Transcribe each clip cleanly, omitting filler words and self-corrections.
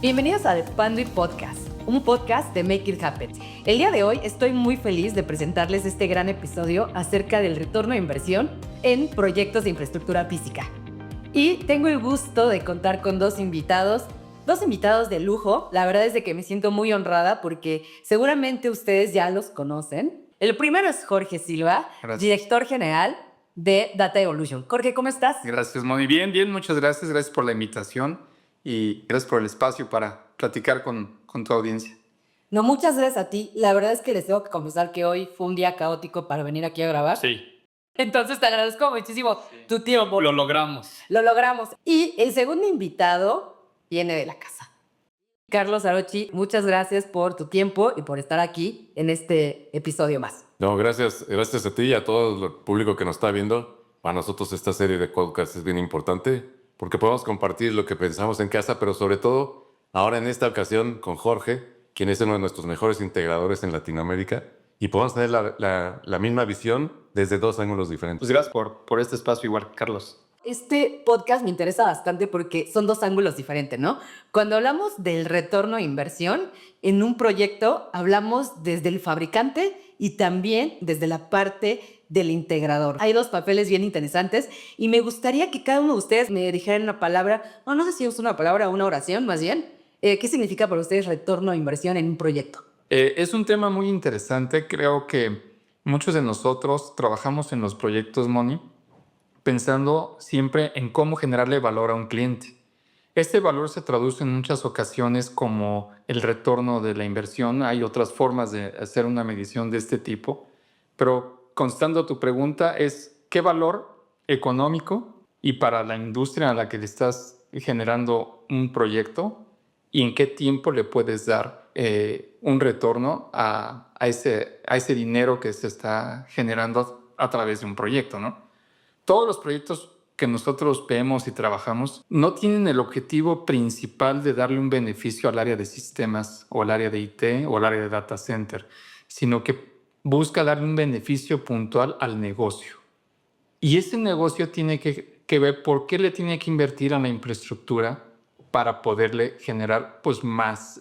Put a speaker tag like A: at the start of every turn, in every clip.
A: Bienvenidos a The Panduit Podcast, un podcast de Make It Happen. El día de hoy estoy muy feliz de presentarles este gran episodio acerca del retorno de inversión en proyectos de infraestructura física. Y tengo el gusto de contar con dos invitados de lujo. La verdad es de que me siento muy honrada porque seguramente ustedes ya los conocen. El primero es Jorge Silva, director general de Data Evolution. Jorge, ¿cómo estás?
B: Gracias, Moni. Bien, muchas gracias. Gracias por la invitación y gracias por el espacio para platicar con tu audiencia.
A: No, muchas gracias a ti. La verdad es que les tengo que confesar que hoy fue un día caótico para venir aquí a grabar.
B: Sí.
A: Entonces te agradezco muchísimo tu tiempo.
B: Lo logramos.
A: Lo logramos. Y el segundo invitado viene de la casa. Carlos Arochi, muchas gracias por tu tiempo y por estar aquí en este episodio más.
C: No, gracias a ti y a todo el público que nos está viendo. Para nosotros esta serie de podcasts es bien importante porque podemos compartir lo que pensamos en casa, pero sobre todo ahora en esta ocasión con Jorge, quien es uno de nuestros mejores integradores en Latinoamérica, y podemos tener la misma visión desde dos ángulos diferentes.
B: Pues gracias por este espacio igual, Carlos.
A: Este podcast me interesa bastante porque son dos ángulos diferentes, ¿no? Cuando hablamos del retorno de inversión en un proyecto, hablamos desde el fabricante y también desde la parte del integrador. Hay dos papeles bien interesantes y me gustaría que cada uno de ustedes me dijeran una palabra, no sé si es una palabra o una oración más bien. ¿Qué significa para ustedes retorno de inversión en un proyecto?
B: Es un tema muy interesante. Creo que muchos de nosotros trabajamos en los proyectos, Moni, pensando siempre en cómo generarle valor a un cliente. Este valor se traduce en muchas ocasiones como el retorno de la inversión. Hay otras formas de hacer una medición de este tipo, pero contestando a tu pregunta es ¿qué valor económico y para la industria a la que le estás generando un proyecto y en qué tiempo le puedes dar un retorno a ese dinero que se está generando a través de un proyecto, ¿no? Todos los proyectos que nosotros vemos y trabajamos no tienen el objetivo principal de darle un beneficio al área de sistemas o al área de IT o al área de data center, sino que busca darle un beneficio puntual al negocio. Y ese negocio tiene que ver por qué le tiene que invertir a la infraestructura para poderle generar pues, más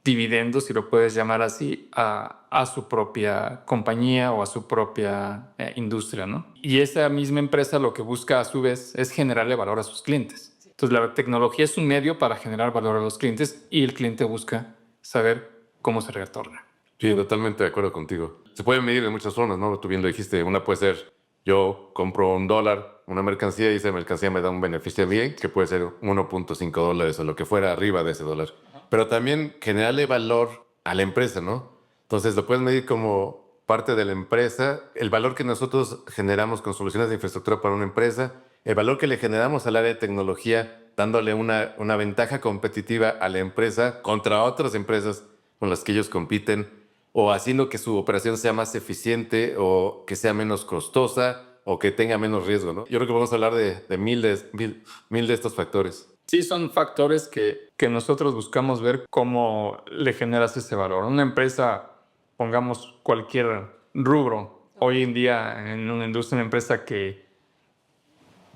B: dividendos, si lo puedes llamar así, a su propia compañía o a su propia industria, ¿no? Y esa misma empresa lo que busca a su vez es generarle valor a sus clientes. Entonces la tecnología es un medio para generar valor a los clientes y el cliente busca saber cómo se retorna.
C: Sí, totalmente de acuerdo contigo. Se puede medir de muchas formas, ¿no? Tú bien lo dijiste. Una puede ser, yo compro $1, una mercancía, y esa mercancía me da un beneficio bien, que puede ser $1.5 o lo que fuera arriba de ese dólar. Pero también generarle valor a la empresa, ¿no? Entonces lo puedes medir como parte de la empresa, el valor que nosotros generamos con soluciones de infraestructura para una empresa, el valor que le generamos al área de tecnología, dándole una ventaja competitiva a la empresa contra otras empresas con las que ellos compiten, o haciendo que su operación sea más eficiente o que sea menos costosa o que tenga menos riesgo, ¿no? Yo creo que vamos a hablar de mil de estos factores.
B: Sí, son factores que nosotros buscamos ver cómo le generas ese valor. Una empresa, pongamos cualquier rubro, hoy en día en una industria, una empresa que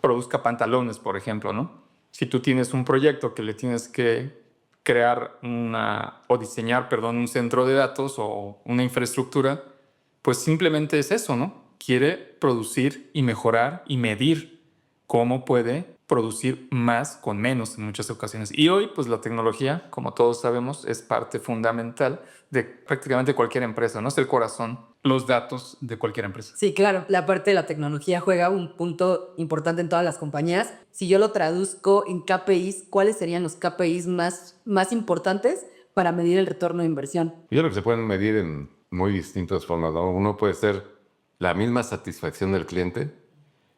B: produzca pantalones, por ejemplo, ¿no? Si tú tienes un proyecto que le tienes que crear diseñar un centro de datos o una infraestructura, pues simplemente es eso, ¿no? Quiere producir y mejorar y medir cómo puede producir más con menos en muchas ocasiones. Y hoy, pues la tecnología, como todos sabemos, es parte fundamental de prácticamente cualquier empresa, ¿no? Es el corazón, los datos de cualquier empresa.
A: Sí, claro, la parte de la tecnología juega un punto importante en todas las compañías. Si yo lo traduzco en KPIs, ¿cuáles serían los KPIs más importantes para medir el retorno de inversión?
C: Yo creo que se pueden medir en muy distintas formas, ¿no? Uno puede ser la misma satisfacción del cliente,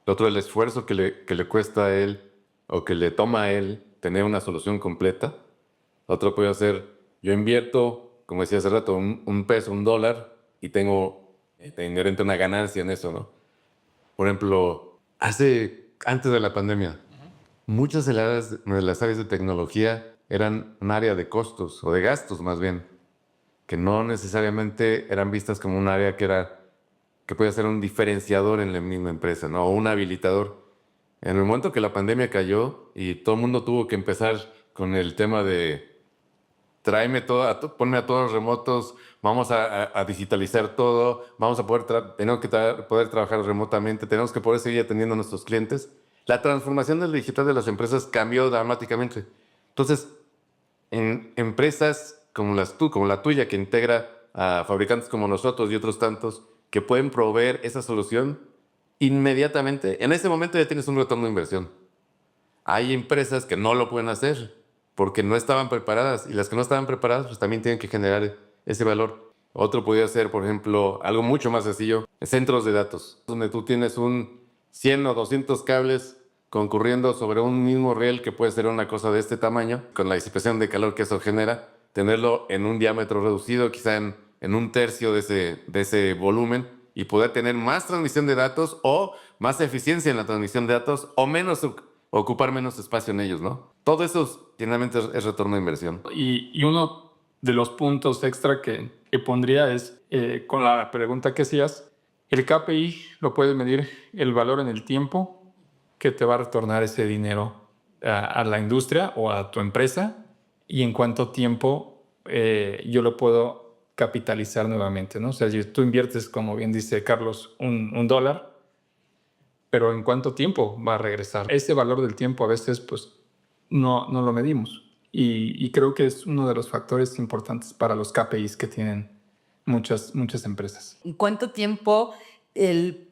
C: el otro el esfuerzo que le cuesta a él o que le toma a él tener una solución completa. Otro puede ser, yo invierto, como decía hace rato, un peso, $1 y tengo inherente una ganancia en eso, ¿no? Por ejemplo, antes de la pandemia, muchas de las áreas de tecnología eran un área de costos o de gastos más bien, que no necesariamente eran vistas como un área que puede ser un diferenciador en la misma empresa, ¿no? O un habilitador. En el momento que la pandemia cayó y todo el mundo tuvo que empezar con el tema de tráeme todo, ponme a todos remotos, vamos a digitalizar todo, vamos a tenemos que poder trabajar remotamente, tenemos que poder seguir atendiendo a nuestros clientes. La transformación del digital de las empresas cambió dramáticamente. Entonces, en empresas como la tuya, que integra a fabricantes como nosotros y otros tantos, que pueden proveer esa solución inmediatamente, en ese momento ya tienes un retorno de inversión. Hay empresas que no lo pueden hacer porque no estaban preparadas, y las que no estaban preparadas pues también tienen que generar ese valor. Otro podría ser, por ejemplo, algo mucho más sencillo, centros de datos, donde tú tienes 100 o 200 cables concurriendo sobre un mismo riel, que puede ser una cosa de este tamaño, con la disipación de calor que eso genera, tenerlo en un diámetro reducido, quizá en un tercio de ese volumen, y poder tener más transmisión de datos o más eficiencia en la transmisión de datos o ocupar menos espacio en ellos, ¿no? Todo eso finalmente es retorno de inversión.
B: Y uno de los puntos extra que pondría es, con la pregunta que hacías, el KPI lo puedes medir el valor en el tiempo que te va a retornar ese dinero a la industria o a tu empresa, y en cuánto tiempo yo lo puedo capitalizar nuevamente, ¿no? O sea, si tú inviertes, como bien dice Carlos, un dólar, pero ¿en cuánto tiempo va a regresar? Ese valor del tiempo a veces pues no lo medimos, y creo que es uno de los factores importantes para los KPIs que tienen muchas empresas.
A: ¿En cuánto tiempo el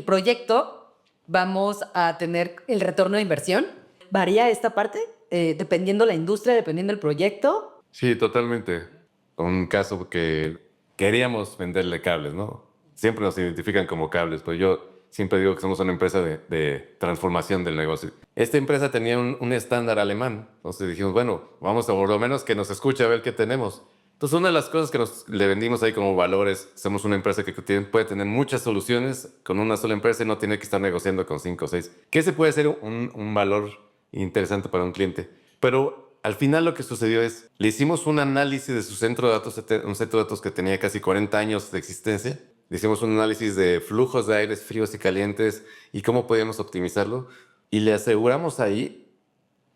A: proyecto vamos a tener el retorno de inversión? ¿Varía esta parte dependiendo la industria, dependiendo el proyecto?
C: Sí, totalmente. Un caso que queríamos venderle cables, ¿no? Siempre nos identifican como cables, pues yo siempre digo que somos una empresa de transformación del negocio. Esta empresa tenía un estándar alemán, entonces dijimos, bueno, vamos a por lo menos que nos escuche a ver qué tenemos. Entonces, una de las cosas que le vendimos ahí como valores, somos una empresa que puede tener muchas soluciones con una sola empresa y no tiene que estar negociando con 5 o 6. Que ese puede ser un valor interesante para un cliente. Pero al final lo que sucedió es, le hicimos un análisis de su centro de datos, un centro de datos que tenía casi 40 años de existencia. Le hicimos un análisis de flujos de aires fríos y calientes y cómo podíamos optimizarlo. Y le aseguramos ahí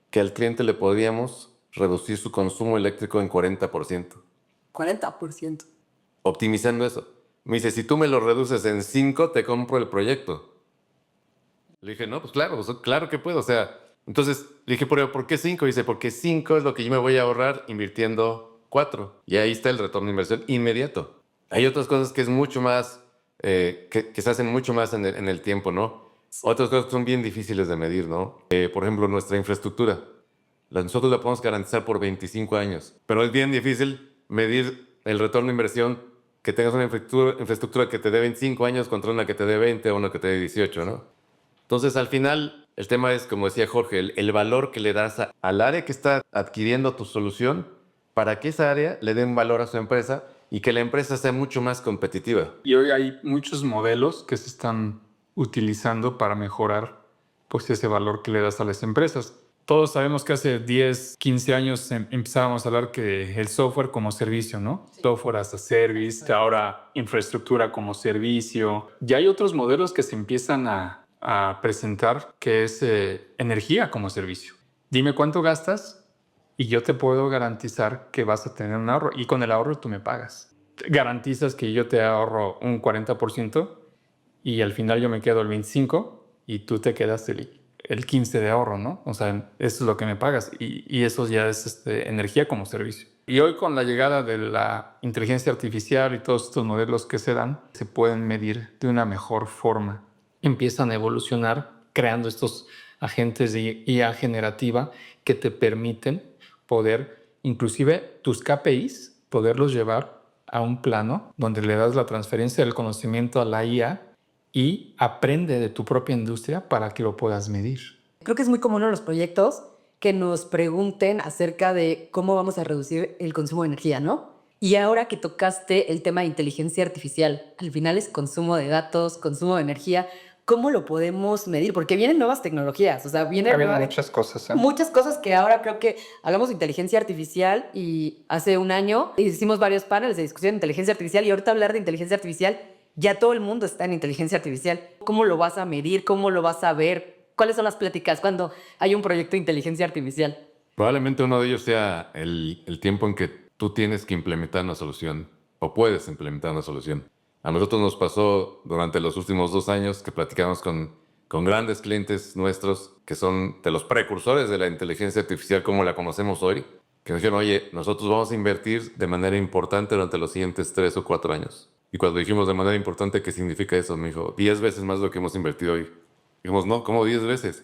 C: que al cliente le podíamos reducir su consumo eléctrico en 40%.
A: 40%.
C: Optimizando eso. Me dice, si tú me lo reduces en 5, te compro el proyecto. Le dije, no, pues claro que puedo. O sea, entonces le dije, ¿pero por qué 5? Dice, porque 5 es lo que yo me voy a ahorrar invirtiendo 4. Y ahí está el retorno de inversión inmediato. Hay otras cosas que es mucho más, que se hacen mucho más en el tiempo, ¿no? Otras cosas que son bien difíciles de medir, ¿no? Por ejemplo, nuestra infraestructura. Nosotros la podemos garantizar por 25 años. Pero es bien difícil medir el retorno de inversión, que tengas una infraestructura que te dé 25 años contra una que te dé 20 o una que te dé 18, ¿no? Entonces, al final, el tema es, como decía Jorge, el valor que le das al área que está adquiriendo tu solución para que esa área le dé un valor a su empresa y que la empresa sea mucho más competitiva.
B: Y hoy hay muchos modelos que se están utilizando para mejorar pues, ese valor que le das a las empresas. Todos sabemos que hace 10, 15 años empezábamos a hablar que el software como servicio, ¿no? Sí. Software as a service, ahora infraestructura como servicio. Ya hay otros modelos que se empiezan a presentar, que es energía como servicio. Dime cuánto gastas y yo te puedo garantizar que vas a tener un ahorro, y con el ahorro tú me pagas. Garantizas que yo te ahorro un 40% y al final yo me quedo el 25% y tú te quedas el 15% de ahorro, ¿no? O sea, eso es lo que me pagas, y eso ya es energía como servicio. Y hoy, con la llegada de la inteligencia artificial y todos estos modelos que se dan, se pueden medir de una mejor forma. Empiezan a evolucionar creando estos agentes de IA generativa que te permiten poder, inclusive tus KPIs, poderlos llevar a un plano donde le das la transferencia del conocimiento a la IA y aprende de tu propia industria para que lo puedas medir.
A: Creo que es muy común en los proyectos que nos pregunten acerca de cómo vamos a reducir el consumo de energía, ¿no? Y ahora que tocaste el tema de inteligencia artificial, al final es consumo de datos, consumo de energía. ¿Cómo lo podemos medir? Porque vienen nuevas tecnologías, o sea, vienen
B: muchas cosas.
A: Muchas cosas que ahora creo que hablamos de inteligencia artificial, y hace un año hicimos varios paneles de discusión de inteligencia artificial, y ahorita hablar de inteligencia artificial, ya todo el mundo está en inteligencia artificial. ¿Cómo lo vas a medir? ¿Cómo lo vas a ver? ¿Cuáles son las pláticas cuando hay un proyecto de inteligencia artificial?
C: Probablemente uno de ellos sea el tiempo en que tú tienes que implementar una solución o puedes implementar una solución. A nosotros nos pasó durante los últimos 2 años que platicamos con grandes clientes nuestros que son de los precursores de la inteligencia artificial como la conocemos hoy, que nos dijeron, oye, nosotros vamos a invertir de manera importante durante los siguientes 3 o 4 años. Y cuando dijimos de manera importante, ¿qué significa eso? Me dijo, 10 veces más de lo que hemos invertido hoy. Dijimos, no, ¿cómo 10 veces?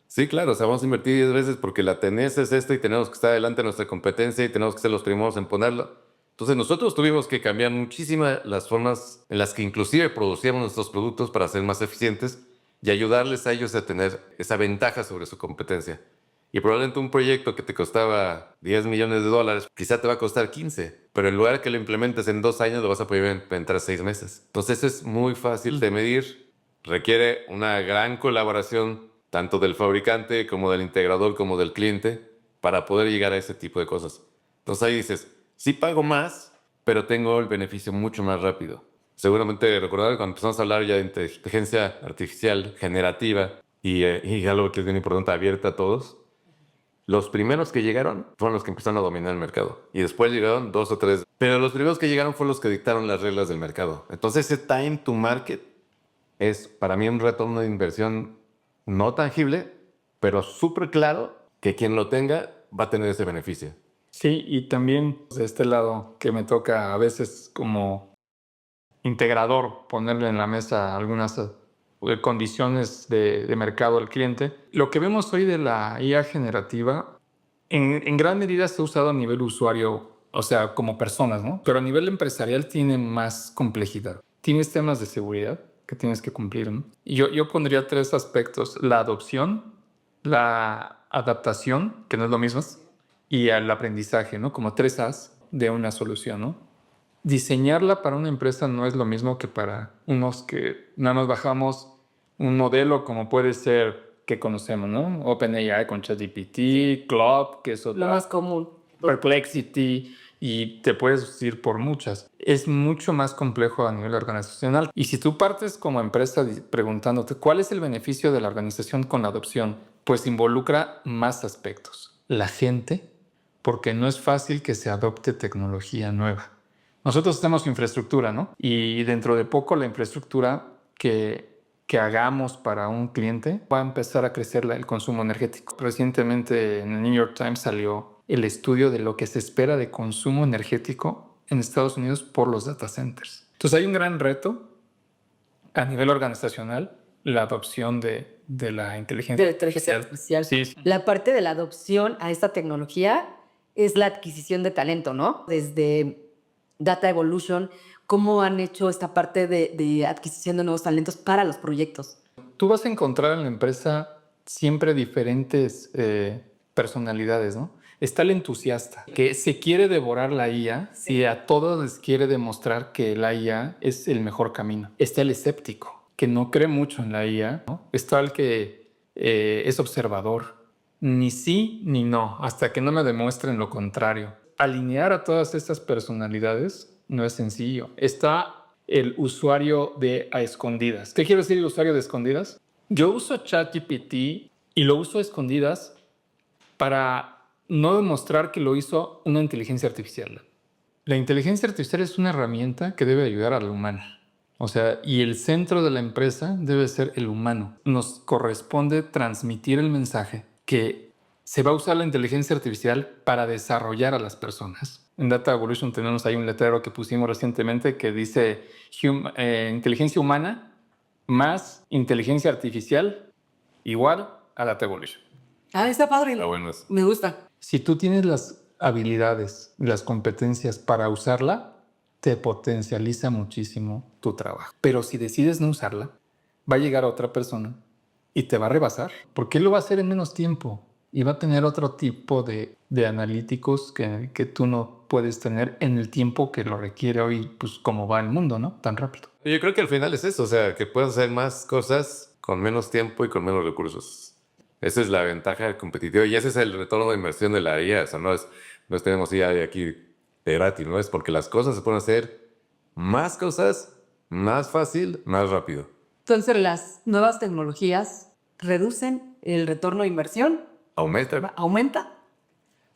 C: Sí, claro, o sea, vamos a invertir 10 veces porque la tendencia es esta y tenemos que estar adelante de nuestra competencia y tenemos que ser los primeros en ponerlo. Entonces nosotros tuvimos que cambiar muchísimas las formas en las que inclusive producíamos nuestros productos para ser más eficientes y ayudarles a ellos a tener esa ventaja sobre su competencia. Y probablemente un proyecto que te costaba $10 millones, quizá te va a costar 15, pero en lugar de que lo implementes en 2 años, lo vas a poder implementar en 6 meses. Entonces eso es muy fácil de medir, requiere una gran colaboración tanto del fabricante como del integrador como del cliente para poder llegar a ese tipo de cosas. Entonces ahí dices, sí pago más, pero tengo el beneficio mucho más rápido. Seguramente recordar cuando empezamos a hablar ya de inteligencia artificial generativa y algo que es bien importante, abierta a todos, los primeros que llegaron fueron los que empezaron a dominar el mercado. Y después llegaron 2 o 3. Pero los primeros que llegaron fueron los que dictaron las reglas del mercado. Entonces ese time to market es para mí un retorno de inversión no tangible, pero súper claro que quien lo tenga va a tener ese beneficio.
B: Sí, y también de este lado que me toca a veces como integrador ponerle en la mesa algunas condiciones de mercado al cliente. Lo que vemos hoy de la IA generativa en gran medida se ha usado a nivel usuario, o sea, como personas, ¿no? Pero a nivel empresarial tiene más complejidad. Tienes temas de seguridad que tienes que cumplir, ¿no? Y yo pondría 3 aspectos: la adopción, la adaptación, que no es lo mismo, y el aprendizaje, ¿no? Como 3 A's de una solución, ¿no? Diseñarla para una empresa no es lo mismo que para unos que nada más bajamos un modelo como puede ser que conocemos, ¿no? OpenAI con ChatGPT, Claude, que es
A: Lo más común.
B: Perplexity, y te puedes ir por muchas. Es mucho más complejo a nivel organizacional. Y si tú partes como empresa preguntándote cuál es el beneficio de la organización con la adopción, pues involucra más aspectos. La gente, porque no es fácil que se adopte tecnología nueva. Nosotros tenemos infraestructura, ¿no? Y dentro de poco la infraestructura que hagamos para un cliente va a empezar a crecer el consumo energético. Recientemente en el New York Times salió el estudio de lo que se espera de consumo energético en Estados Unidos por los data centers. Entonces hay un gran reto a nivel organizacional, la adopción de la inteligencia
A: artificial.
B: Sí.
A: La parte de la adopción a esta tecnología es la adquisición de talento, ¿no? Desde Data Evolution, ¿cómo han hecho esta parte de adquisición de nuevos talentos para los proyectos?
B: Tú vas a encontrar en la empresa siempre diferentes personalidades, ¿no? Está el entusiasta, que se quiere devorar la IA y a todos les quiere demostrar que la IA es el mejor camino. Está el escéptico, que no cree mucho en la IA, ¿no? Está el que es observador. Ni sí ni no, hasta que no me demuestren lo contrario. Alinear a todas estas personalidades no es sencillo. Está el usuario de a escondidas. ¿Qué quiere decir el usuario de escondidas? Yo uso ChatGPT y lo uso a escondidas para no demostrar que lo hizo una inteligencia artificial. La inteligencia artificial es una herramienta que debe ayudar a la humana. O sea, y el centro de la empresa debe ser el humano. Nos corresponde transmitir el mensaje que se va a usar la inteligencia artificial para desarrollar a las personas. En Data Evolution tenemos ahí un letrero que pusimos recientemente que dice inteligencia humana más inteligencia artificial igual a Data Evolution.
A: Ah, está padre.
C: Está bueno eso.
A: Me gusta.
B: Si tú tienes las habilidades y las competencias para usarla, te potencializa muchísimo tu trabajo. Pero si decides no usarla, va a llegar otra persona y te va a rebasar, porque él lo va a hacer en menos tiempo y va a tener otro tipo de analíticos que tú no puedes tener en el tiempo que lo requiere hoy, pues como va el mundo, ¿no? Tan rápido.
C: Yo creo que al final es eso, o sea, que puedes hacer más cosas con menos tiempo y con menos recursos. Esa es la ventaja competitiva y ese es el retorno de inversión de la IA. O sea, no tenemos IA de aquí de gratis, ¿no? Es porque las cosas se pueden hacer más cosas, más fácil, más rápido.
A: Entonces, las nuevas tecnologías reducen el retorno de inversión.
C: Aumenta.
A: Aumenta.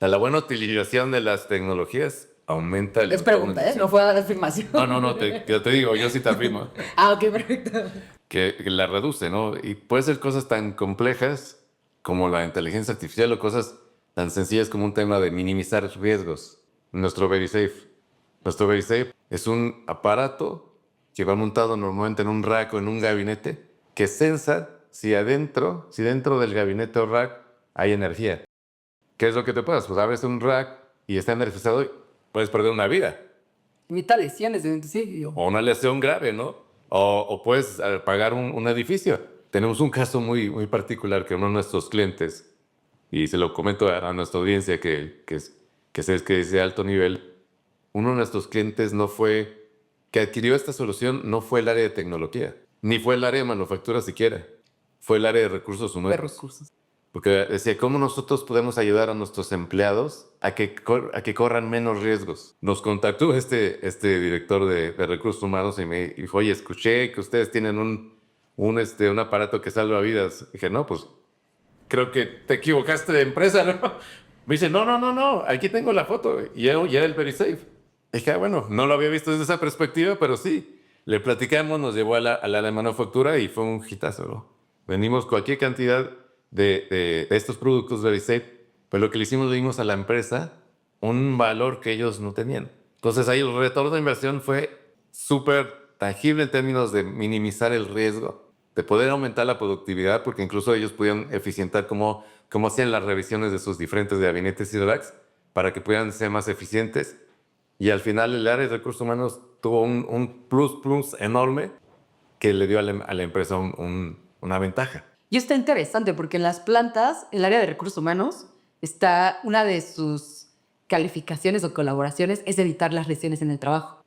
C: La buena utilización de las tecnologías aumenta el...
A: Es pregunta, ¿eh? No fue a dar afirmación.
C: No, te digo, yo sí te afirmo.
A: Ah, ok, perfecto.
C: Que la reduce, ¿no? Y puede ser cosas tan complejas como la inteligencia artificial o cosas tan sencillas como un tema de minimizar riesgos. Nuestro VeriSafe. Nuestro VeriSafe es un aparato que va montado normalmente en un rack o en un gabinete que sensa si dentro del gabinete o rack hay energía. ¿Qué es lo que te pasa? Pues abres un rack y está energizado y puedes perder una vida.
A: Evita lesiones, sí.
C: O una lesión grave, ¿no? O puedes pagar un edificio. Tenemos un caso muy particular que uno de nuestros clientes, y se lo comento a nuestra audiencia que es de alto nivel, uno de nuestros clientes que adquirió esta solución no fue el área de tecnología, ni fue el área de manufactura siquiera, fue el área de recursos humanos.
A: Recursos.
C: Porque decía, ¿cómo nosotros podemos ayudar a nuestros empleados a que corran menos riesgos? Nos contactó este director de recursos humanos y me dijo, oye, escuché que ustedes tienen un aparato que salva vidas. Dije, no, pues creo que te equivocaste de empresa, ¿no? Me dice, no, aquí tengo la foto y ya el VeriSafe. Dije, bueno, no lo había visto desde esa perspectiva, pero sí. Le platicamos, nos llevó al área de manufactura y fue un hitazo, ¿no? Venimos cualquier cantidad de estos productos de VeriSafe, pues lo que le dimos a la empresa un valor que ellos no tenían. Entonces ahí el retorno de inversión fue súper tangible en términos de minimizar el riesgo, de poder aumentar la productividad, porque incluso ellos podían eficientar cómo hacían las revisiones de sus diferentes gabinetes y racks para que pudieran ser más eficientes. Y al final el área de recursos humanos tuvo un plus enorme que le dio a la empresa una ventaja.
A: Y está interesante porque en las plantas, el área de recursos humanos, está una de sus calificaciones o colaboraciones es evitar las lesiones en el trabajo.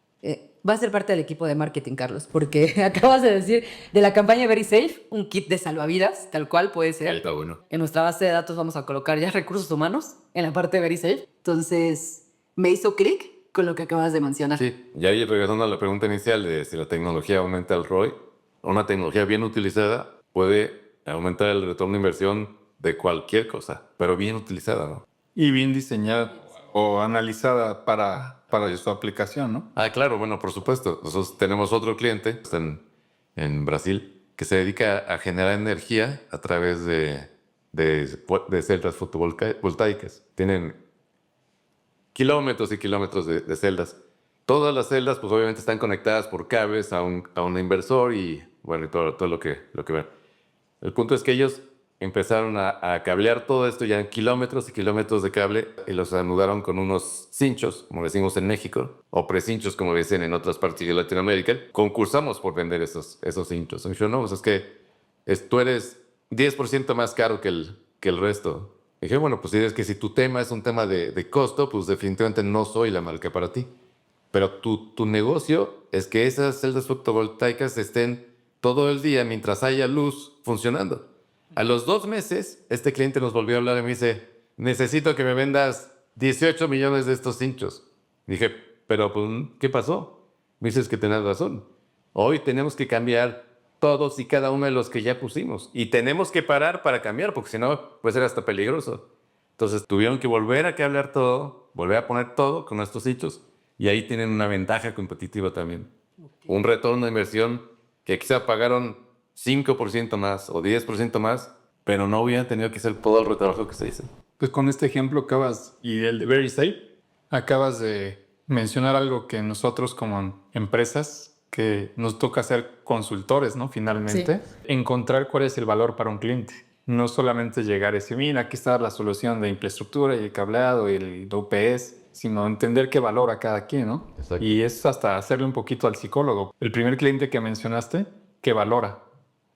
A: Va a ser parte del equipo de marketing, Carlos, porque acabas de decir de la campaña VeriSafe, un kit de salvavidas, tal cual puede ser.
C: Está bueno.
A: En nuestra base de datos vamos a colocar ya recursos humanos en la parte de VeriSafe. Entonces, me hizo clic con lo que acabas de mencionar.
C: Sí, y ahí regresando a la pregunta inicial de si la tecnología aumenta el ROI, una tecnología bien utilizada puede aumentar el retorno de inversión de cualquier cosa, pero bien utilizada, ¿no?
B: Y bien diseñada o analizada para su aplicación, ¿no?
C: Ah, claro, bueno, por supuesto. Nosotros tenemos otro cliente está en Brasil que se dedica a generar energía a través de celdas fotovoltaicas. Tienen kilómetros y kilómetros de celdas. Todas las celdas, pues obviamente están conectadas por cables a un inversor y, bueno, y todo lo que ven. El punto es que ellos empezaron a cablear todo esto ya en kilómetros y kilómetros de cable y los anudaron con unos cinchos, como decimos en México, o precinchos, como dicen en otras partes de Latinoamérica. Concursamos por vender esos cinchos. Y yo, no, pues es que tú eres 10% más caro que el resto. Y dije, bueno, pues si tu tema es un tema de costo, pues definitivamente no soy la marca para ti. Pero tu negocio es que esas celdas fotovoltaicas estén todo el día mientras haya luz funcionando. A los 2 meses, este cliente nos volvió a hablar y me dice, necesito que me vendas 18 millones de estos cinchos. Dije, pero pues, ¿qué pasó? Me dices que tenés razón. Hoy tenemos que cambiar todos y cada uno de los que ya pusimos. Y tenemos que parar para cambiar, porque si no, puede ser hasta peligroso. Entonces tuvieron que volver a cablear todo, volver a poner todo con estos cinchos. Y ahí tienen una ventaja competitiva también. Okay. Un retorno de inversión que quizá pagaron 5% más o 10% más, pero no hubieran tenido que hacer todo el retrabajo que se hizo.
B: Pues con este ejemplo y el de VeriSafe, acabas de mencionar algo que nosotros como empresas, que nos toca ser consultores, ¿no? Finalmente, sí. Encontrar cuál es el valor para un cliente. No solamente llegar y decir, mira, aquí está la solución de infraestructura y el cableado y el UPS, sino entender qué valora cada quien, ¿no? Exacto. Y es hasta hacerle un poquito al psicólogo. El primer cliente que mencionaste, ¿qué valora?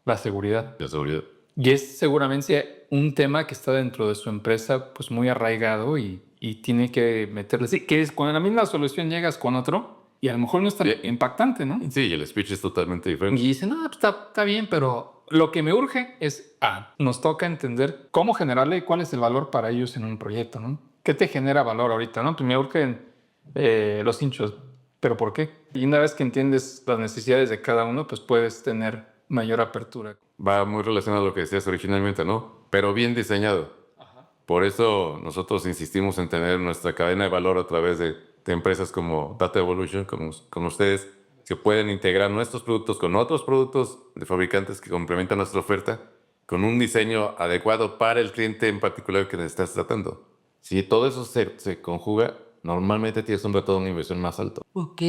B: La seguridad.
C: La seguridad.
B: Y es seguramente un tema que está dentro de su empresa pues muy arraigado y tiene que meterle. Sí, que es cuando la misma solución llegas con otro y a lo mejor no es tan impactante, ¿no?
C: Sí, y el speech es totalmente diferente.
B: Y dicen, no, pues está bien, pero lo que me urge es, nos toca entender cómo generarle y cuál es el valor para ellos en un proyecto, ¿no? ¿Qué te genera valor ahorita, no? Pues me urgen los hinchos, ¿pero por qué? Y una vez que entiendes las necesidades de cada uno, pues puedes tener mayor apertura.
C: Va muy relacionado a lo que decías originalmente, ¿no? Pero bien diseñado. Ajá. Por eso nosotros insistimos en tener nuestra cadena de valor a través de empresas como Data Evolution, como ustedes, que pueden integrar nuestros productos con otros productos de fabricantes que complementan nuestra oferta con un diseño adecuado para el cliente en particular que estás tratando. Si todo eso se conjuga, normalmente tienes un retorno de inversión más alto.
A: Ok.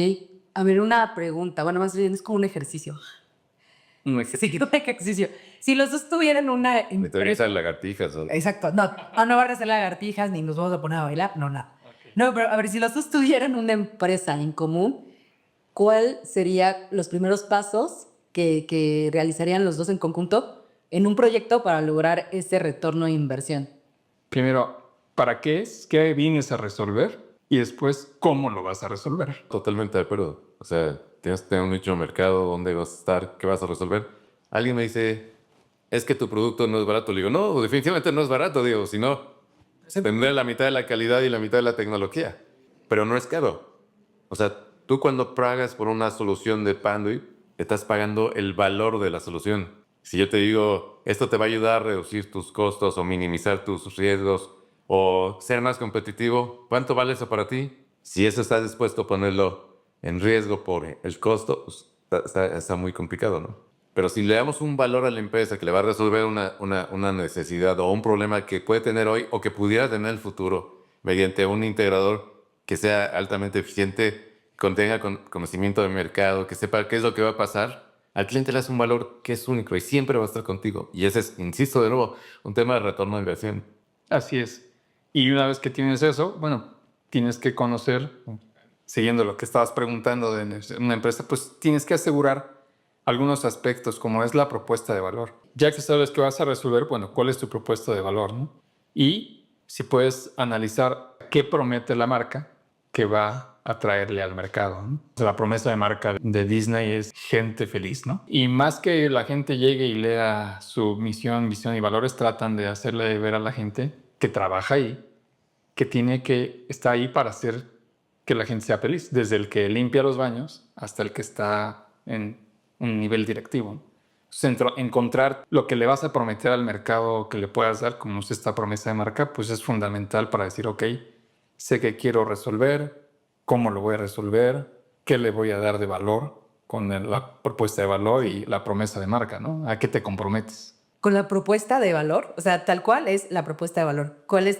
A: A ver, una pregunta. Bueno, más bien es como un ejercicio.
B: Un
A: Sí, un ejercicio. Si los dos tuvieran una
C: De teoría
A: empresa...
C: esas lagartijas. ¿O?
A: Exacto. No van a hacer lagartijas ni nos vamos a poner a bailar. No, nada. No, pero a ver, si los dos tuvieran una empresa en común, ¿cuál serían los primeros pasos que realizarían los dos en conjunto en un proyecto para lograr ese retorno de inversión?
B: Primero, ¿para qué es? ¿Qué vienes a resolver? Y después, ¿cómo lo vas a resolver?
C: Totalmente de acuerdo. O sea, tienes que tener un nicho de mercado, dónde vas a estar, qué vas a resolver. Alguien me dice, es que tu producto no es barato. Le digo, no, definitivamente no es barato. Digo, si no, tendré la mitad de la calidad y la mitad de la tecnología. Pero no es caro. O sea, tú cuando pagas por una solución de Panduit, estás pagando el valor de la solución. Si yo te digo, esto te va a ayudar a reducir tus costos o minimizar tus riesgos o ser más competitivo, ¿cuánto vale eso para ti? Si eso estás dispuesto a ponerlo en riesgo por el costo, pues está muy complicado, ¿no? Pero si le damos un valor a la empresa que le va a resolver una necesidad o un problema que puede tener hoy o que pudiera tener en el futuro mediante un integrador que sea altamente eficiente, contenga conocimiento de mercado, que sepa qué es lo que va a pasar, al cliente le das un valor que es único y siempre va a estar contigo. Y ese es, insisto de nuevo, un tema de retorno de inversión.
B: Así es. Y una vez que tienes eso, bueno, tienes que conocer, siguiendo lo que estabas preguntando de una empresa, pues tienes que asegurar algunos aspectos, como es la propuesta de valor. Ya que sabes que vas a resolver, bueno, ¿cuál es tu propuesta de valor, no? Y si puedes analizar qué promete la marca que va a traerle al mercado, ¿no? O sea, la promesa de marca de Disney es gente feliz, ¿no? Y más que la gente llegue y lea su misión, visión y valores, tratan de hacerle ver a la gente que trabaja ahí, que está ahí para hacer que la gente sea feliz, desde el que limpia los baños hasta el que está en un nivel directivo. Encontrar lo que le vas a prometer al mercado que le puedas dar, como es esta promesa de marca, pues es fundamental para decir, ok, sé que quiero resolver, cómo lo voy a resolver, qué le voy a dar de valor con la propuesta de valor y la promesa de marca, ¿no? ¿A qué te comprometes?
A: Con la propuesta de valor, o sea, tal cual es la propuesta de valor. ¿Cuál es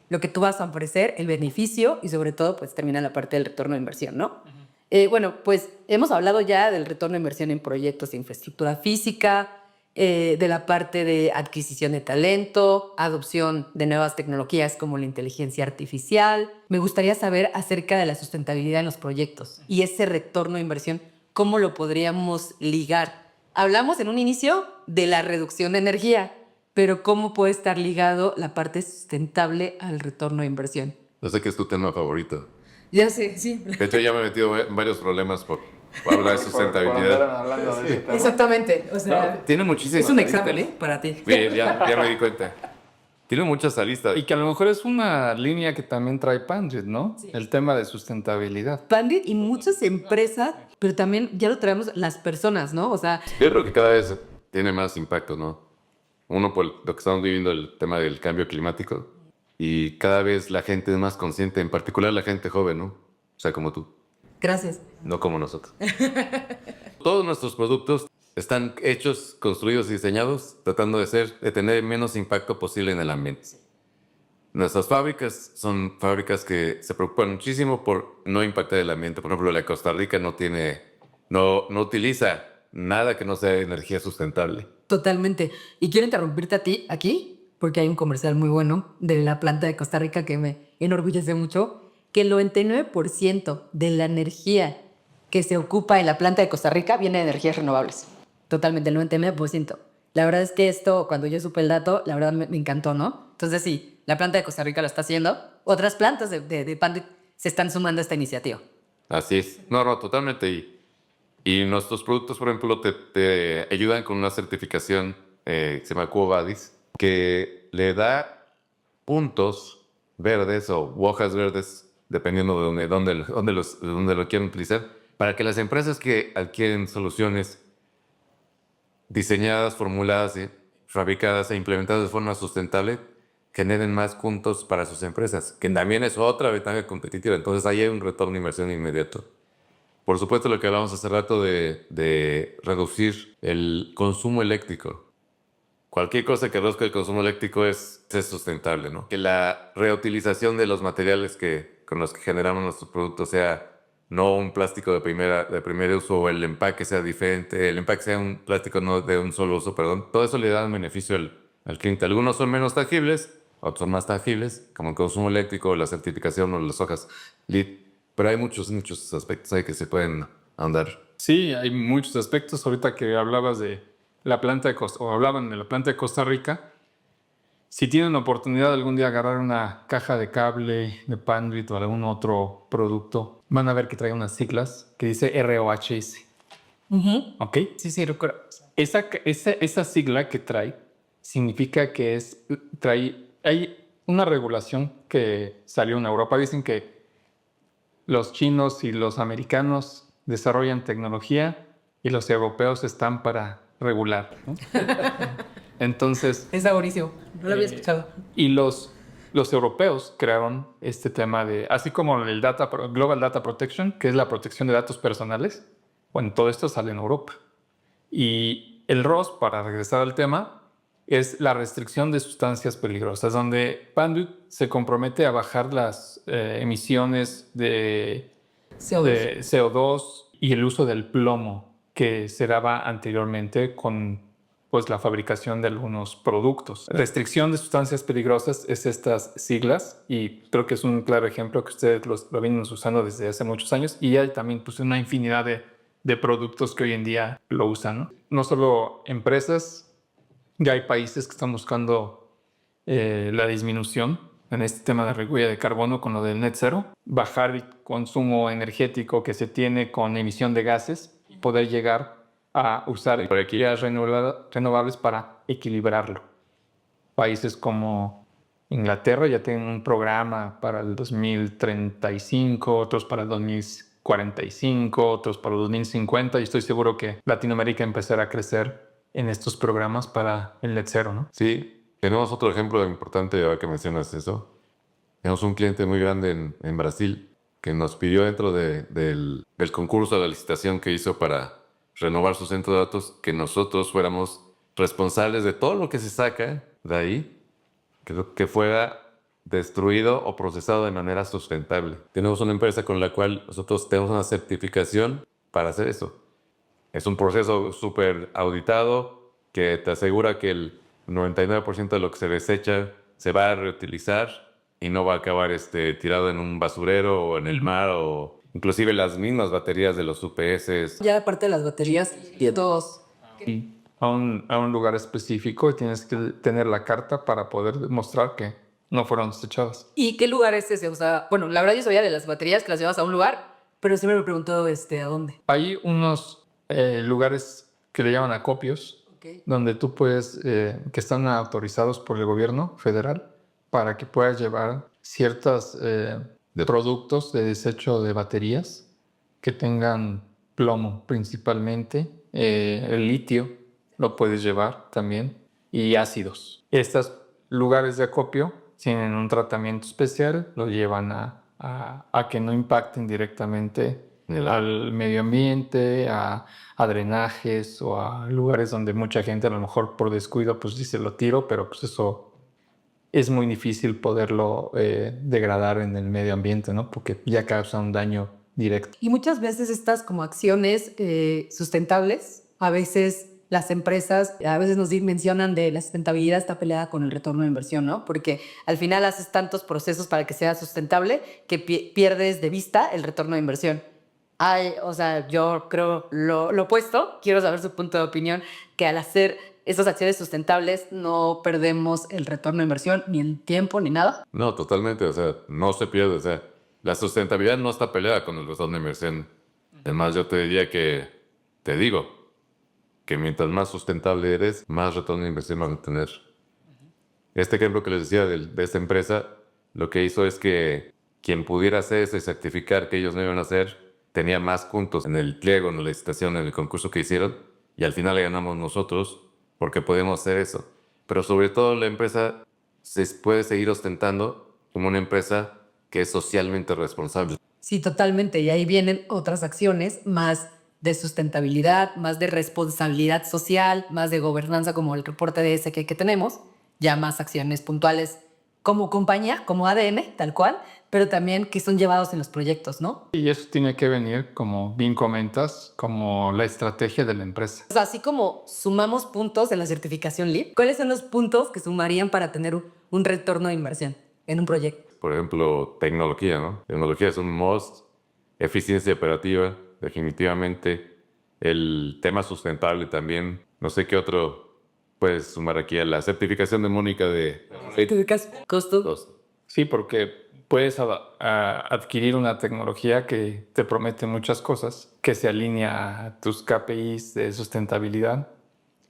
A: lo que tú vas a ofrecer, el beneficio y sobre todo, pues termina la parte del retorno de inversión, ¿no? Bueno, pues hemos hablado ya del retorno de inversión en proyectos de infraestructura física, de la parte de adquisición de talento, adopción de nuevas tecnologías como la inteligencia artificial. Me gustaría saber acerca de la sustentabilidad en los proyectos y ese retorno de inversión, ¿cómo lo podríamos ligar? Hablamos en un inicio de la reducción de energía, pero ¿cómo puede estar ligado la parte sustentable al retorno de inversión?
C: Yo sé que es tu tema favorito.
A: Ya sé, sí.
C: De hecho, ya me he metido en varios problemas por hablar de sustentabilidad.
A: Exactamente. O sea,
C: Tiene muchísimas.
A: es un examen, ¿eh? Para ti.
C: Bien, ya me di cuenta. Tiene muchas aristas.
B: Y que a lo mejor es una línea que también trae Pandit, ¿no?
A: Sí.
B: El tema de sustentabilidad.
A: Pandit y muchas empresas, pero también ya lo traemos las personas, ¿no? O sea,
C: Yo creo que cada vez tiene más impacto, ¿no? Uno por lo que estamos viviendo, el tema del cambio climático. Y cada vez la gente es más consciente, en particular la gente joven, ¿no? O sea, como tú,
A: gracias.
C: no como nosotros. Todos nuestros productos están hechos, construidos y diseñados tratando de tener el menos impacto posible en el ambiente. Nuestras fábricas son fábricas que se preocupan muchísimo por no impactar el ambiente. Por ejemplo, la de Costa Rica no utiliza nada que no sea energía sustentable.
A: Totalmente. Y quiero interrumpirte a ti aquí, porque hay un comercial muy bueno de la planta de Costa Rica que me enorgullece mucho, que el 99% de la energía que se ocupa en la planta de Costa Rica viene de energías renovables. Totalmente, el 99%. La verdad es que esto, cuando yo supe el dato, la verdad me encantó, ¿no? Entonces, sí, la planta de Costa Rica lo está haciendo. Otras plantas de Pandit se están sumando a esta iniciativa.
C: Así es. No, totalmente. Y nuestros productos, por ejemplo, te ayudan con una certificación que se llama QoBadis, que le da puntos verdes o hojas verdes, dependiendo de dónde lo quieran utilizar, para que las empresas que adquieren soluciones diseñadas, formuladas, fabricadas e implementadas de forma sustentable generen más puntos para sus empresas, que también es otra ventaja competitiva. Entonces ahí hay un retorno de inversión inmediato. Por supuesto, lo que hablamos hace rato de reducir el consumo eléctrico. Cualquier cosa que reduzca el consumo eléctrico es sustentable, ¿no? Que la reutilización de los materiales con los que generamos nuestros productos sea no un plástico de primer uso, o el empaque sea diferente, el empaque sea un plástico no de un solo uso, perdón. Todo eso le da un beneficio al cliente. Algunos son menos tangibles, otros son más tangibles, como el consumo eléctrico, la certificación o las hojas LEED. Pero hay muchos aspectos ahí que se pueden ahondar.
B: Sí, hay muchos aspectos. Ahorita que hablabas de la planta hablaban de la planta de Costa Rica, si tienen la oportunidad de algún día agarrar una caja de cable de Panduit o algún otro producto, van a ver que trae unas siglas que dice ROHS. ¿Ok?
A: Sí, recuerdo.
B: Esa sigla que trae significa que hay una regulación que salió en Europa. Dicen que los chinos y los americanos desarrollan tecnología y los europeos están para regular, ¿no? Entonces,
A: Es buenísimo. No lo había escuchado.
B: y los europeos crearon este tema así como el Global Data Protection, que es la protección de datos personales. Bueno, todo esto sale en Europa. Y el ROS, para regresar al tema, es la restricción de sustancias peligrosas, donde Panduit se compromete a bajar las emisiones de CO2 y el uso del plomo que se daba anteriormente con pues, la fabricación de algunos productos. Restricción de sustancias peligrosas es estas siglas, y creo que es un claro ejemplo que ustedes lo vienen usando desde hace muchos años, y hay también pues, una infinidad de productos que hoy en día lo usan, ¿no? No solo empresas, ya hay países que están buscando la disminución en este tema de huella de carbono con lo del net zero, bajar el consumo energético que se tiene con emisión de gases y poder llegar a usar energías renovables para equilibrarlo. Países como Inglaterra ya tienen un programa para el 2035, otros para el 2045, otros para el 2050, y estoy seguro que Latinoamérica empezará a crecer en estos programas para el net zero, ¿no?
C: Sí, tenemos otro ejemplo importante ahora que mencionas eso. Tenemos un cliente muy grande en Brasil que nos pidió dentro del concurso de la licitación que hizo para renovar su centro de datos, que nosotros fuéramos responsables de todo lo que se saca de ahí, que fuera destruido o procesado de manera sustentable. Tenemos una empresa con la cual nosotros tenemos una certificación para hacer eso. Es un proceso súper auditado que te asegura que el 99% de lo que se desecha se va a reutilizar y no va a acabar tirado en un basurero o en el mar, o inclusive las mismas baterías de los UPS.
A: Ya aparte de las baterías, todos.
B: Y a un lugar específico, y tienes que tener la carta para poder demostrar que no fueron desechadas.
A: ¿Y qué lugar es ese? O sea, bueno, la verdad yo sabía de las baterías que las llevas a un lugar, pero siempre me preguntó a dónde.
B: Hay unos lugares que le llaman acopios, donde tú puedes, que están autorizados por el gobierno federal para que puedas llevar ciertos productos de desecho de baterías que tengan plomo principalmente, el litio lo puedes llevar también, y ácidos. Estos lugares de acopio tienen un tratamiento especial, lo llevan a que no impacten directamente al medio ambiente, a drenajes o a lugares donde mucha gente a lo mejor por descuido pues dice lo tiro, pero pues eso es muy difícil poderlo degradar en el medio ambiente, ¿no? Porque ya causa un daño directo.
A: Y muchas veces estas como acciones sustentables, a veces las empresas, a veces nos mencionan de la sustentabilidad está peleada con el retorno de inversión, ¿no? Porque al final haces tantos procesos para que sea sustentable que pierdes de vista el retorno de inversión. O sea, yo creo lo opuesto, quiero saber su punto de opinión, que al hacer estas acciones sustentables no perdemos el retorno de inversión ni en tiempo ni nada.
C: No, totalmente, o sea, no se pierde, o sea, la sustentabilidad no está peleada con el retorno de inversión. Además, yo te diría que mientras más sustentable eres, más retorno de inversión van a tener. Este ejemplo que les decía de esta empresa, lo que hizo es que quien pudiera hacer eso y certificar que ellos no iban a hacer, tenía más puntos en el pliego, en la licitación, en el concurso que hicieron, y al final le ganamos nosotros porque podemos hacer eso. Pero sobre todo la empresa se puede seguir ostentando como una empresa que es socialmente responsable.
A: Sí, totalmente. Y ahí vienen otras acciones más de sustentabilidad, más de responsabilidad social, más de gobernanza como el reporte de ese que tenemos, ya más acciones puntuales como compañía, como ADN, tal cual, pero también que son llevados en los proyectos, ¿no?
B: Y eso tiene que venir, como bien comentas, como la estrategia de la empresa.
A: O sea, así como sumamos puntos en la certificación LEED, ¿cuáles son los puntos que sumarían para tener un retorno de inversión en un proyecto?
C: Por ejemplo, tecnología, ¿no? Tecnología es un must, eficiencia operativa, definitivamente. El tema sustentable también. No sé qué otro puedes sumar aquí a la certificación de Mónica de
A: ¿Qué ubicas? ¿Costo?
C: dos.
B: Sí, porque puedes adquirir una tecnología que te promete muchas cosas, que se alinea a tus KPIs de sustentabilidad,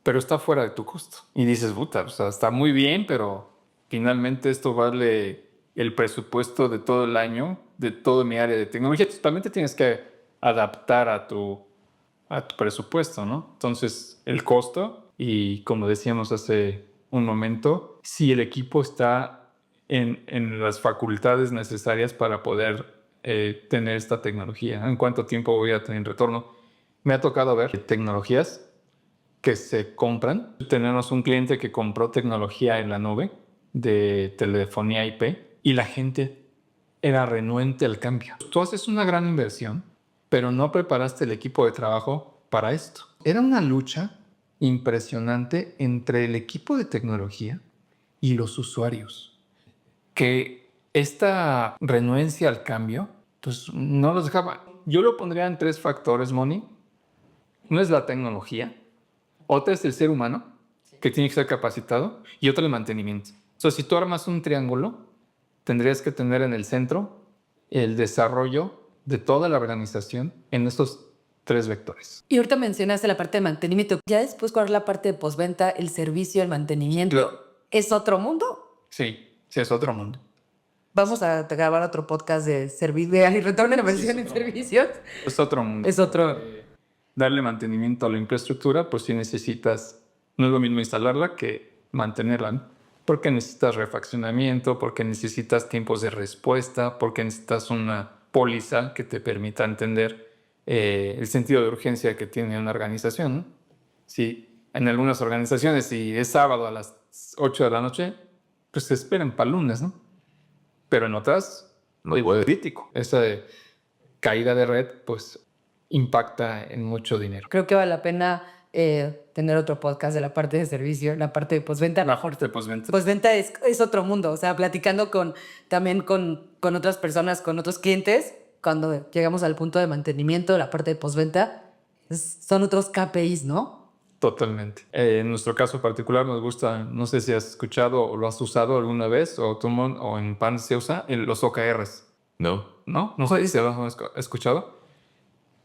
B: pero está fuera de tu costo. Y dices, puta, o sea, está muy bien, pero finalmente esto vale el presupuesto de todo el año, de toda mi área de tecnología. Totalmente tienes que adaptar a tu presupuesto, ¿no? Entonces, el costo y como decíamos hace un momento, si el equipo está en las facultades necesarias para poder tener esta tecnología, en cuánto tiempo voy a tener retorno. Me ha tocado ver tecnologías que se compran. Tenemos un cliente que compró tecnología en la nube de telefonía IP y la gente era renuente al cambio. Tú haces una gran inversión, pero no preparaste el equipo de trabajo para esto. Era una lucha impresionante entre el equipo de tecnología y los usuarios, que esta renuencia al cambio, pues no los dejaba. Yo lo pondría en 3 factores, Moni. Uno es la tecnología, otra es el ser humano, que tiene que ser capacitado, y otra el mantenimiento. O sea, si tú armas un triángulo, tendrías que tener en el centro el desarrollo de toda la organización en estos 3 vectores.
A: Y ahorita mencionaste la parte de mantenimiento. Ya después, ¿cuál es la parte de postventa, el servicio, el mantenimiento?
B: Claro.
A: ¿Es otro mundo?
B: Sí, es otro mundo.
A: Vamos a grabar otro podcast de servicio y retorno de inversión en servicios.
B: Es otro mundo.
A: Es otro.
B: Darle mantenimiento a la infraestructura, pues sí necesitas, no es lo mismo instalarla que mantenerla, ¿no? Porque necesitas refaccionamiento, porque necesitas tiempos de respuesta, porque necesitas una póliza que te permita entender el sentido de urgencia que tiene una organización, ¿no? Si en algunas organizaciones, si es sábado a las 8 de la noche, pues se esperan para el lunes, ¿no? Pero en otras, no digo crítico. Esa caída de red, pues impacta en mucho dinero.
A: Creo que vale la pena tener otro podcast de la parte de servicio, la parte de postventa.
B: La parte de postventa.
A: Postventa es otro mundo, o sea, platicando también con otras personas, con otros clientes, cuando llegamos al punto de mantenimiento, la parte de postventa, son otros KPIs, ¿no?
B: Totalmente. En nuestro caso particular nos gusta, no sé si has escuchado o lo has usado alguna vez, o en PAN se usa, los OKRs.
C: ¿No?
B: No sé si lo has escuchado.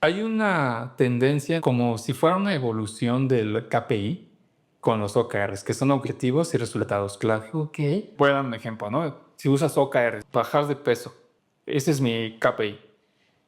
B: Hay una tendencia como si fuera una evolución del KPI con los OKRs, que son objetivos y resultados clave.
A: Ok.
B: Voy a dar un ejemplo, ¿no? Si usas OKRs, bajar de peso, ese es mi KPI.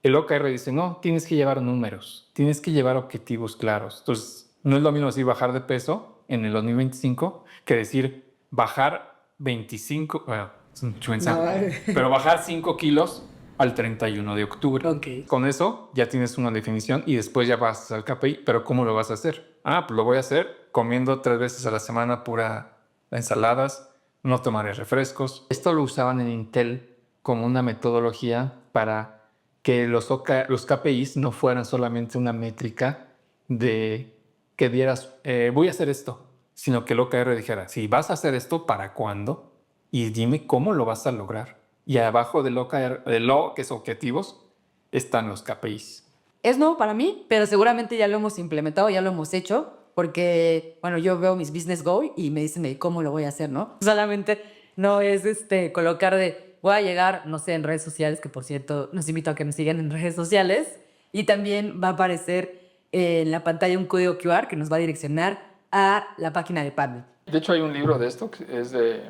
B: El OKR dice, no, tienes que llevar números, tienes que llevar objetivos claros. Entonces, no es lo mismo decir bajar de peso en el 2025 que decir bajar 25, bueno, es mucho mensaje, pero bajar 5 kilos al 31 de octubre.
A: Ok.
B: Con eso ya tienes una definición y después ya vas al KPI, pero ¿cómo lo vas a hacer? Pues lo voy a hacer comiendo 3 veces a la semana pura ensaladas, no tomaré refrescos. Esto lo usaban en Intel como una metodología para que los KPIs no fueran solamente una métrica de que dieras, voy a hacer esto, sino que el OKR dijera, si vas a hacer esto, ¿para cuándo? Y dime cómo lo vas a lograr. Y abajo del OKR, de lo que es objetivos, están los KPIs.
A: Es nuevo para mí, pero seguramente ya lo hemos implementado, ya lo hemos hecho, porque, bueno, yo veo mis business goal y me dicen cómo lo voy a hacer, ¿no? Solamente no es colocar voy a llegar, no sé, en redes sociales, que por cierto, los invito a que nos sigan en redes sociales, y también va a aparecer en la pantalla un código QR que nos va a direccionar a la página de Padlet.
B: De hecho, hay un libro de esto que es de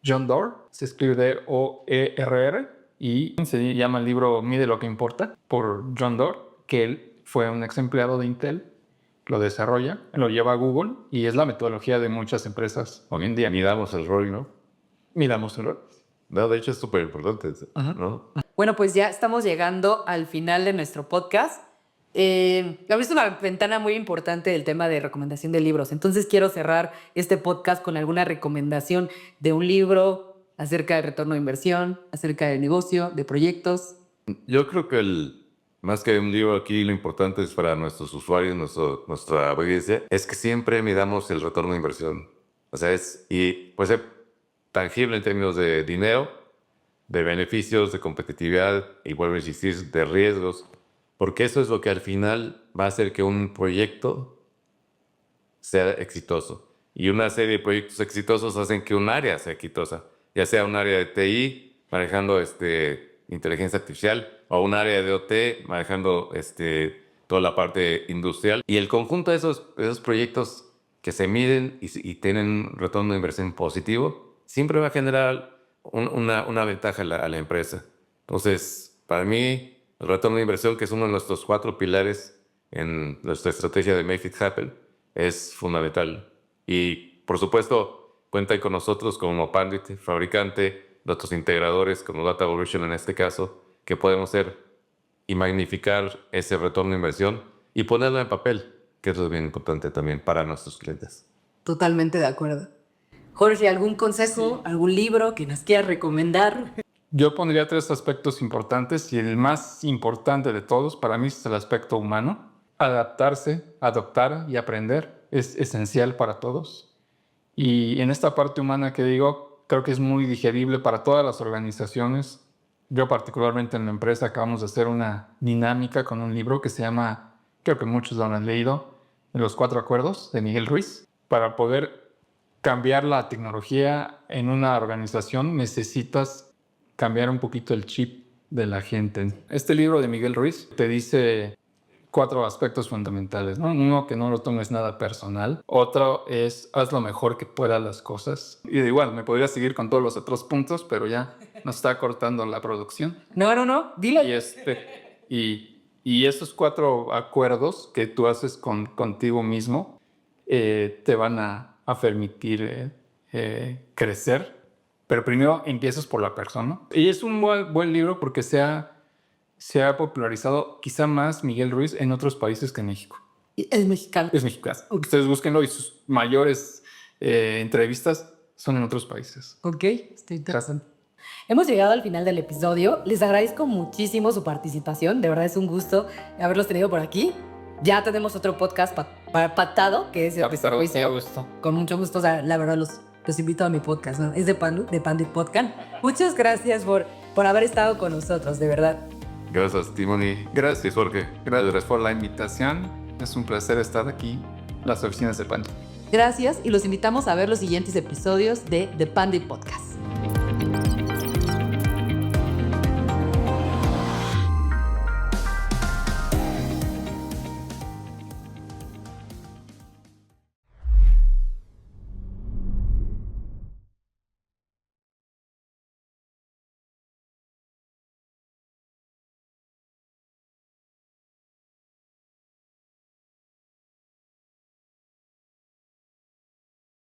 B: John Doerr, se escribe Doerr, y se llama el libro Mide lo que importa, por John Doerr, que él fue un ex empleado de Intel, lo desarrolla, lo lleva a Google y es la metodología de muchas empresas hoy en día.
C: Midamos el rol, ¿no?
B: Miramos errores.
C: No, de hecho es súper importante, ¿no?
A: Bueno, pues ya estamos llegando al final de nuestro podcast. Abriste una ventana muy importante del tema de recomendación de libros. Entonces quiero cerrar este podcast con alguna recomendación de un libro acerca del retorno de inversión, acerca del negocio, de proyectos.
C: Yo creo que más que un libro aquí, lo importante es para nuestros usuarios, nuestra audiencia, es que siempre midamos el retorno de inversión. O sea, y puede ser tangible en términos de dinero, de beneficios, de competitividad y vuelvo a insistir, de riesgos, porque eso es lo que al final va a hacer que un proyecto sea exitoso. Y una serie de proyectos exitosos hacen que un área sea exitosa, ya sea un área de TI manejando inteligencia artificial o un área de OT manejando toda la parte industrial. Y el conjunto de esos proyectos que se miden y tienen un retorno de inversión positivo, siempre va a generar una ventaja a la empresa. Entonces, para mí, el retorno de inversión, que es uno de nuestros 4 pilares en nuestra estrategia de Make It Happen, es fundamental. Y, por supuesto, cuentan con nosotros como Pandit, fabricante, de otros integradores, como Data Evolution en este caso, que podemos hacer y magnificar ese retorno de inversión y ponerlo en papel, que eso es bien importante también para nuestros clientes.
A: Totalmente de acuerdo. Jorge, ¿algún consejo, algún libro que nos quieras recomendar?
B: Yo pondría 3 aspectos importantes y el más importante de todos para mí es el aspecto humano. Adaptarse, adoptar y aprender es esencial para todos. Y en esta parte humana que digo, creo que es muy digerible para todas las organizaciones. Yo particularmente en la empresa acabamos de hacer una dinámica con un libro que se llama, creo que muchos lo han leído, Los 4 Acuerdos de Miguel Ruiz. Para poder cambiar la tecnología en una organización necesitas cambiar un poquito el chip de la gente. Este libro de Miguel Ruiz te dice 4 aspectos fundamentales, ¿no? Uno, que no lo tomes nada personal. Otro es, haz lo mejor que puedas las cosas. Y igual, me podría seguir con todos los otros puntos, pero ya nos está cortando la producción.
A: No, dilo.
B: Y estos 4 acuerdos que tú haces contigo mismo te van a permitir crecer. Pero primero empiezas por la persona. Y es un buen libro porque se ha popularizado quizá más Miguel Ruiz en otros países que en México.
A: Es mexicano.
B: Es mexicano.
A: Okay.
B: Ustedes búsquenlo y sus mayores entrevistas son en otros países.
A: Ok, está interesante. Hemos llegado al final del episodio. Les agradezco muchísimo su participación. De verdad es un gusto haberlos tenido por aquí. Ya tenemos otro podcast pactado, que es con mucho gusto. O sea, la verdad los invito a mi podcast, ¿no? Es de Pandit Podcast. Muchas gracias por haber estado con nosotros, de verdad.
C: Gracias, Timony. Gracias, Jorge.
B: Gracias por la invitación. Es un placer estar aquí en las oficinas de Pandit.
A: Gracias y los invitamos a ver los siguientes episodios de The Pandit Podcast.